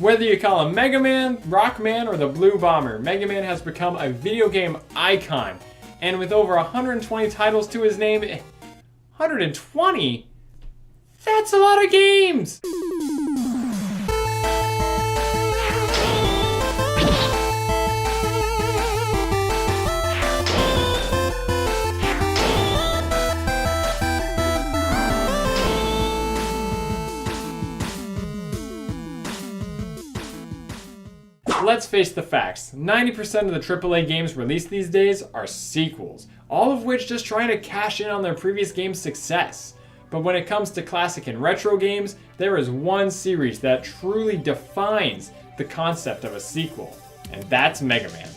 Whether you call him Mega Man, Rockman, or the Blue Bomber, Mega Man has become a video game icon. And with over 120 titles to his name, 120? That's a lot of games! Let's face the facts, 90% of the AAA games released these days are sequels, all of which just trying to cash in on their previous game's success. But when it comes to classic and retro games, there is one series that truly defines the concept of a sequel, and that's Mega Man.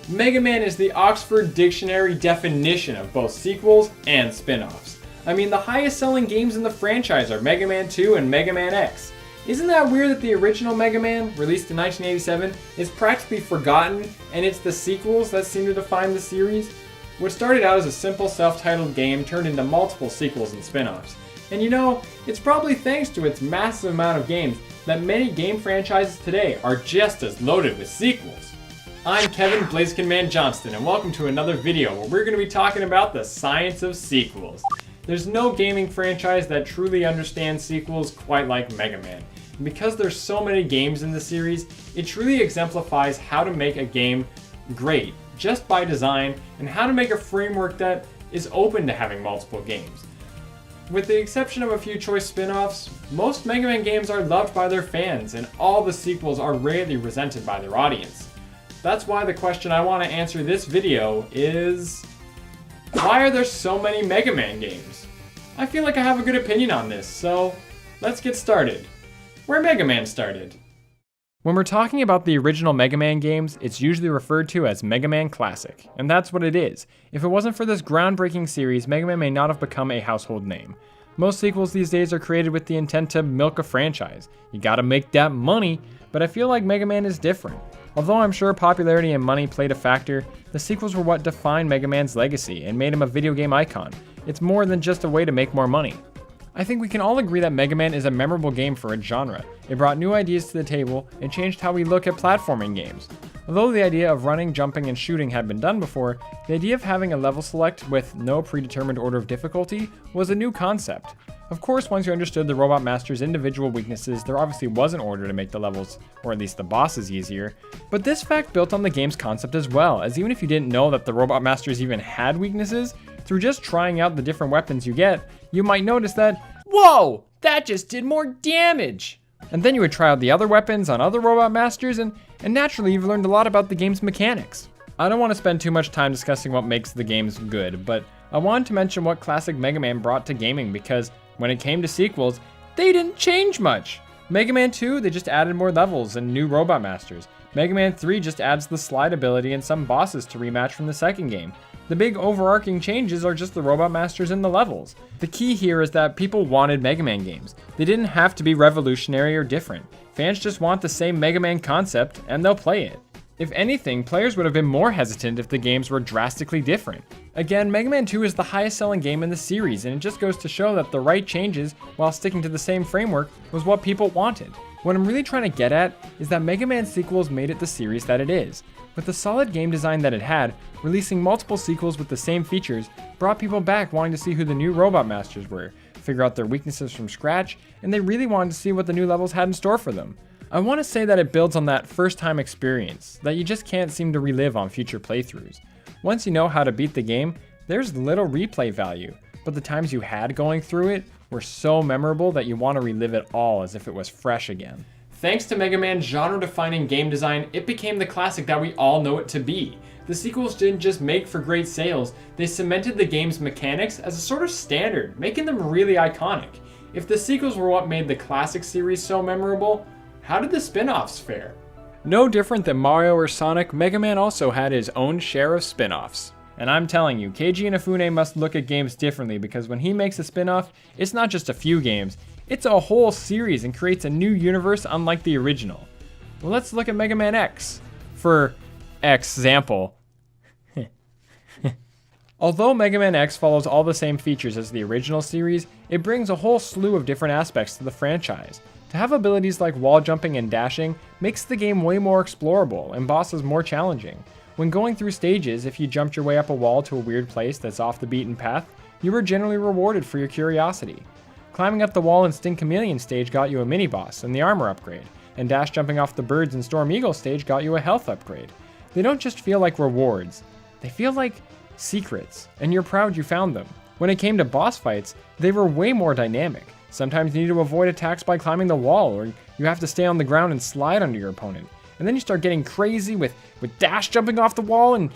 Mega Man is the Oxford Dictionary definition of both sequels and spin-offs. I mean, the highest selling games in the franchise are Mega Man 2 and Mega Man X. Isn't that weird that the original Mega Man, released in 1987, is practically forgotten, and it's the sequels that seem to define the series? What started out as a simple self-titled game turned into multiple sequels and spin-offs. And you know, it's probably thanks to its massive amount of games that many game franchises today are just as loaded with sequels. I'm Kevin BlazikenMan Johnston, and welcome to another video where we're going to be talking about the science of sequels. There's no gaming franchise that truly understands sequels quite like Mega Man. And because there's so many games in the series, it truly exemplifies how to make a game great just by design and how to make a framework that is open to having multiple games. With the exception of a few choice spin-offs, most Mega Man games are loved by their fans and all the sequels are rarely resented by their audience. That's why the question I want to answer this video is, why are there so many Mega Man games? I feel like I have a good opinion on this, so let's get started. Where Mega Man started. When we're talking about the original Mega Man games, it's usually referred to as Mega Man Classic, and that's what it is. If it wasn't for this groundbreaking series, Mega Man may not have become a household name. Most sequels these days are created with the intent to milk a franchise. You gotta make that money, but I feel like Mega Man is different. Although I'm sure popularity and money played a factor, the sequels were what defined Mega Man's legacy and made him a video game icon. It's more than just a way to make more money. I think we can all agree that Mega Man is a memorable game for its genre. It brought new ideas to the table and changed how we look at platforming games. Although the idea of running, jumping, and shooting had been done before, the idea of having a level select with no predetermined order of difficulty was a new concept. Of course, once you understood the Robot Master's individual weaknesses, there obviously was an order to make the levels, or at least the bosses, easier. But this fact built on the game's concept as well, as even if you didn't know that the Robot Masters even had weaknesses, through just trying out the different weapons you get, you might notice that, whoa, that just did more damage! And then you would try out the other weapons on other Robot Masters, and naturally you've learned a lot about the game's mechanics. I don't want to spend too much time discussing what makes the games good, but I wanted to mention what classic Mega Man brought to gaming because when it came to sequels, they didn't change much. Mega Man 2, they just added more levels and new Robot Masters. Mega Man 3 just adds the slide ability and some bosses to rematch from the second game. The big overarching changes are just the Robot Masters and the levels. The key here is that people wanted Mega Man games. They didn't have to be revolutionary or different. Fans just want the same Mega Man concept and they'll play it. If anything, players would have been more hesitant if the games were drastically different. Again, Mega Man 2 is the highest selling game in the series, and it just goes to show that the right changes while sticking to the same framework was what people wanted. What I'm really trying to get at is that Mega Man sequels made it the series that it is. With the solid game design that it had, releasing multiple sequels with the same features brought people back wanting to see who the new Robot Masters were, figure out their weaknesses from scratch, and they really wanted to see what the new levels had in store for them. I want to say that it builds on that first time experience that you just can't seem to relive on future playthroughs. Once you know how to beat the game, there's little replay value, but the times you had going through it were so memorable that you want to relive it all as if it was fresh again. Thanks to Mega Man's genre-defining game design, it became the classic that we all know it to be. The sequels didn't just make for great sales, they cemented the game's mechanics as a sort of standard, making them really iconic. If the sequels were what made the classic series so memorable, how did the spin-offs fare? No different than Mario or Sonic, Mega Man also had his own share of spin-offs. And I'm telling you, Keiji Inafune must look at games differently because when he makes a spin-off, it's not just a few games, it's a whole series and creates a new universe unlike the original. Well, let's look at Mega Man X. For example. Although Mega Man X follows all the same features as the original series, it brings a whole slew of different aspects to the franchise. To have abilities like wall jumping and dashing makes the game way more explorable and bosses more challenging. When going through stages, if you jumped your way up a wall to a weird place that's off the beaten path, you were generally rewarded for your curiosity. Climbing up the wall in Sting Chameleon stage got you a mini-boss and the armor upgrade, and dash jumping off the birds in Storm Eagle stage got you a health upgrade. They don't just feel like rewards, they feel like secrets, and you're proud you found them. When it came to boss fights, they were way more dynamic. Sometimes you need to avoid attacks by climbing the wall, or you have to stay on the ground and slide under your opponent. And then you start getting crazy with dash jumping off the wall, and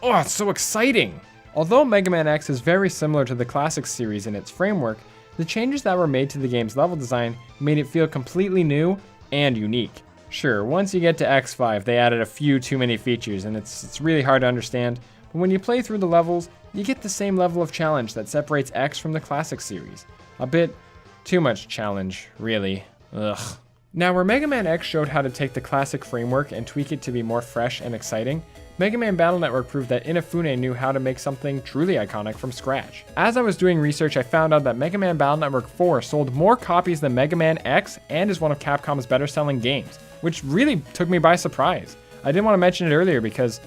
oh, it's so exciting! Although MegaMan X is very similar to the classic series in its framework, the changes that were made to the game's level design made it feel completely new and unique. Sure, once you get to X5, they added a few too many features, and it's really hard to understand, but when you play through the levels, you get the same level of challenge that separates X from the classic series. A bit too much challenge, really. Ugh. Now, where MegaMan X showed how to take the classic framework and tweak it to be more fresh and exciting, MegaMan Battle Network proved that Inafune knew how to make something truly iconic from scratch. As I was doing research, I found out that MegaMan Battle Network 4 sold more copies than MegaMan X and is one of Capcom's better-selling games, which really took me by surprise. I didn't want to mention it earlier because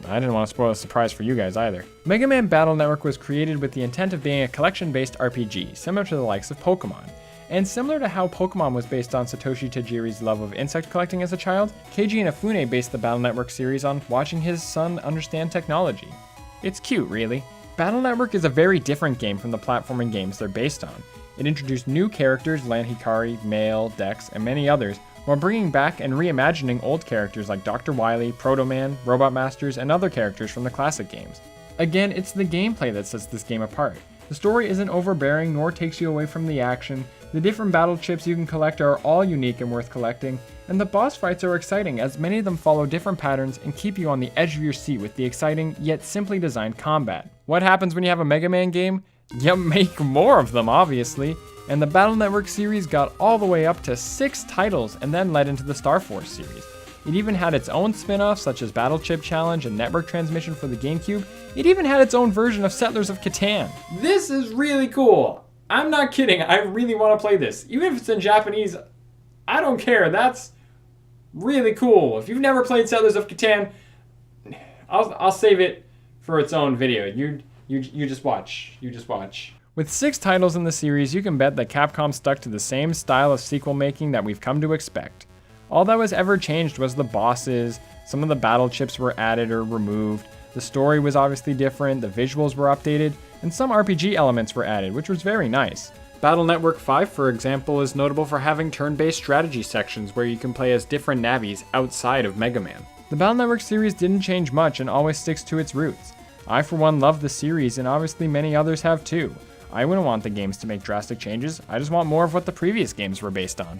I didn't want to spoil a surprise for you guys either. MegaMan Battle Network was created with the intent of being a collection-based RPG, similar to the likes of Pokemon. And similar to how Pokemon was based on Satoshi Tajiri's love of insect collecting as a child, Keiji Inafune based the Battle Network series on watching his son understand technology. It's cute, really. Battle Network is a very different game from the platforming games they're based on. It introduced new characters, Lan Hikari, Mail, Dex, and many others, while bringing back and reimagining old characters like Dr. Wily, Proto Man, Robot Masters, and other characters from the classic games. Again, it's the gameplay that sets this game apart. The story isn't overbearing nor takes you away from the action, the different battle chips you can collect are all unique and worth collecting, and the boss fights are exciting as many of them follow different patterns and keep you on the edge of your seat with the exciting yet simply designed combat. What happens when you have a Mega Man game? You make more of them, obviously, and the Battle Network series got all the way up to 6 titles and then led into the Star Force series. It even had its own spin-offs such as Battle Chip Challenge and Network Transmission for the GameCube. It even had its own version of Settlers of Catan. This is really cool. I'm not kidding, I really want to play this. Even if it's in Japanese, I don't care. That's really cool. If you've never played Settlers of Catan, I'll save it for its own video. You just watch. You just watch. With 6 titles in the series, you can bet that Capcom stuck to the same style of sequel making that we've come to expect. All that was ever changed was the bosses, some of the battle chips were added or removed, the story was obviously different, the visuals were updated, and some RPG elements were added, which was very nice. Battle Network 5, for example, is notable for having turn-based strategy sections where you can play as different Navis outside of Mega Man. The Battle Network series didn't change much and always sticks to its roots. I, for one, love the series, and obviously many others have too. I wouldn't want the games to make drastic changes, I just want more of what the previous games were based on.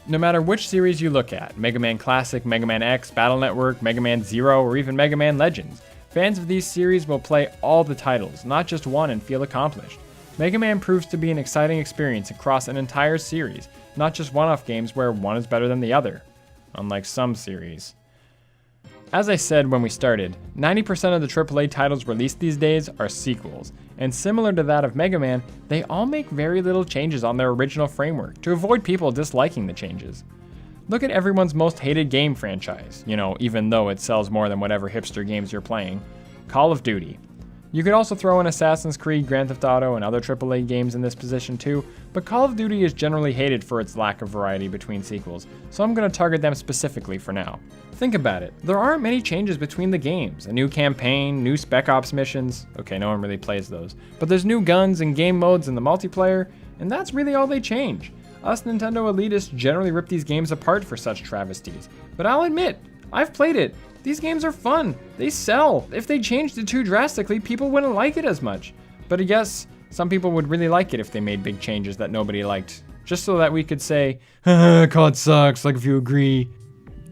No matter which series you look at, Mega Man Classic, MegaMan X, Battle Network, Mega Man Zero, or even Mega Man Legends, fans of these series will play all the titles, not just one, and feel accomplished. Mega Man proves to be an exciting experience across an entire series, not just one-off games where one is better than the other, unlike some series. As I said when we started, 90% of the AAA titles released these days are sequels, and similar to that of Mega Man, they all make very little changes on their original framework to avoid people disliking the changes. Look at everyone's most hated game franchise, even though it sells more than whatever hipster games you're playing, Call of Duty. You could also throw in Assassin's Creed, Grand Theft Auto, and other AAA games in this position too, but Call of Duty is generally hated for its lack of variety between sequels, so I'm going to target them specifically for now. Think about it, there aren't many changes between the games. A new campaign, new Spec Ops missions, okay, no one really plays those, but there's new guns and game modes in the multiplayer, and that's really all they change. Us Nintendo elitists generally rip these games apart for such travesties, but I'll admit, I've played it. These games are fun, they sell. If they changed it too drastically, people wouldn't like it as much. But I guess some people would really like it if they made big changes that nobody liked, just so that we could say, COD sucks, like if you agree.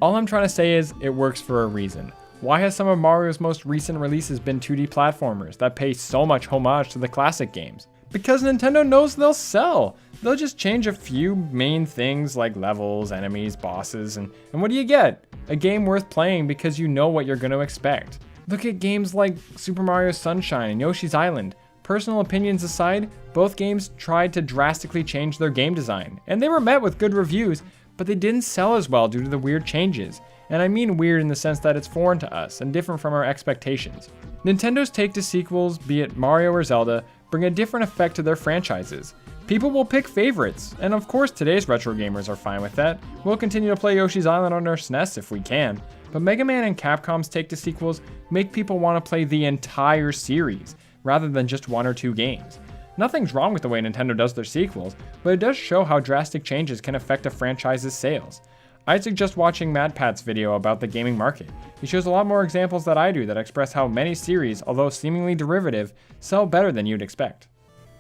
All I'm trying to say is, it works for a reason. Why has some of Mario's most recent releases been 2D platformers that pay so much homage to the classic games? Because Nintendo knows they'll sell. They'll just change a few main things like levels, enemies, bosses, and what do you get? A game worth playing because you know what you're going to expect. Look at games like Super Mario Sunshine and Yoshi's Island. Personal opinions aside, both games tried to drastically change their game design, and they were met with good reviews, but they didn't sell as well due to the weird changes. And I mean weird in the sense that it's foreign to us and different from our expectations. Nintendo's take to sequels, be it Mario or Zelda, bring a different effect to their franchises. People will pick favorites, and of course today's retro gamers are fine with that. We'll continue to play Yoshi's Island on our SNES if we can, but Mega Man and Capcom's take to sequels make people want to play the entire series, rather than just one or two games. Nothing's wrong with the way Nintendo does their sequels, but it does show how drastic changes can affect a franchise's sales. I'd suggest watching MatPat's video about the gaming market. He shows a lot more examples than I do that express how many series, although seemingly derivative, sell better than you'd expect.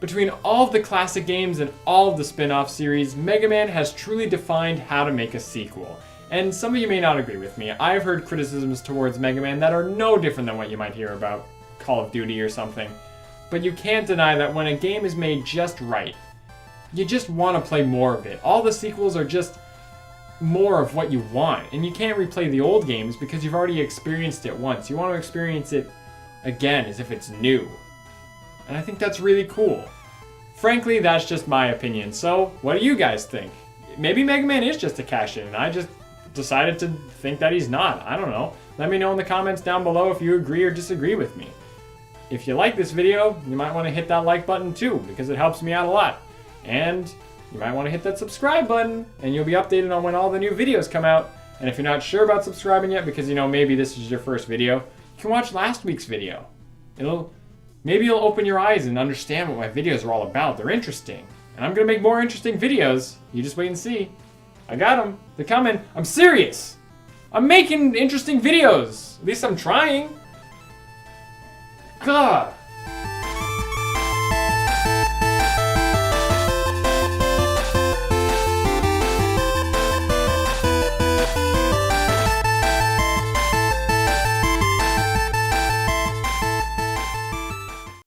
Between all of the classic games and all of the spin-off series, Mega Man has truly defined how to make a sequel. And some of you may not agree with me. I've heard criticisms towards Mega Man that are no different than what you might hear about Call of Duty or something. But you can't deny that when a game is made just right, you just want to play more of it. All the sequels are just more of what you want, and you can't replay the old games because you've already experienced it once. You want to experience it again as if it's new. And I think that's really cool. Frankly, that's just my opinion. So, what do you guys think? Maybe Mega Man is just a cash-in, and I just decided to think that he's not. I don't know. Let me know in the comments down below if you agree or disagree with me. If you like this video, you might want to hit that like button too, because it helps me out a lot. And you might want to hit that subscribe button, and you'll be updated on when all the new videos come out. And if you're not sure about subscribing yet, because maybe this is your first video, you can watch last week's video. Maybe you'll open your eyes and understand what my videos are all about. They're interesting. And I'm going to make more interesting videos. You just wait and see. I got them. They're coming. I'm serious. I'm making interesting videos. At least I'm trying. God.